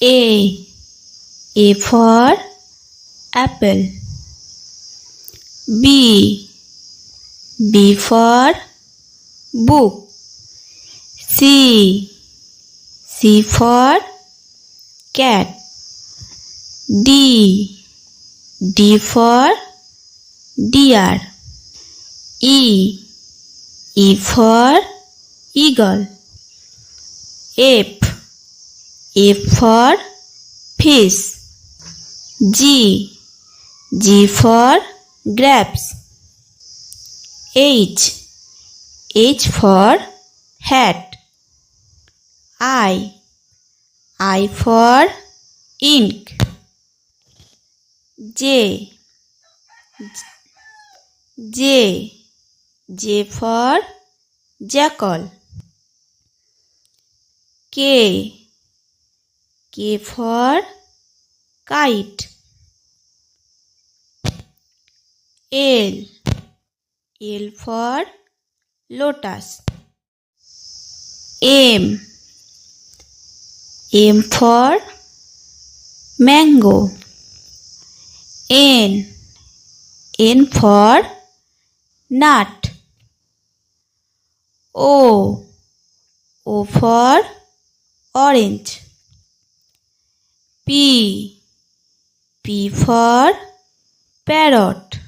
A for apple. B for book. C for cat. D for deer. E for eagle. F for fish. G for grapes. H for hat. I for ink. J for jackal. K for kite. L for lotus. M for mango. N for nut. O for orange. P for parrot.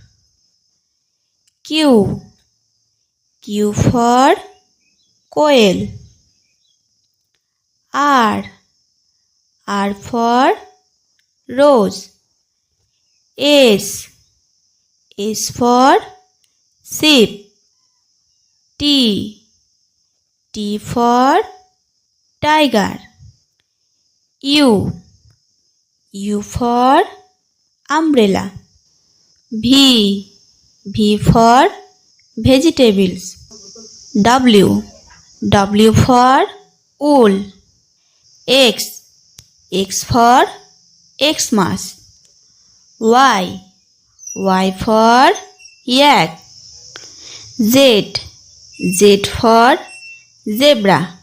Q for quail. R for rose. S for sheep. T for tiger. U for umbrella. V for vegetables. W for wool. X for Xmas. Y for yak. Z for zebra.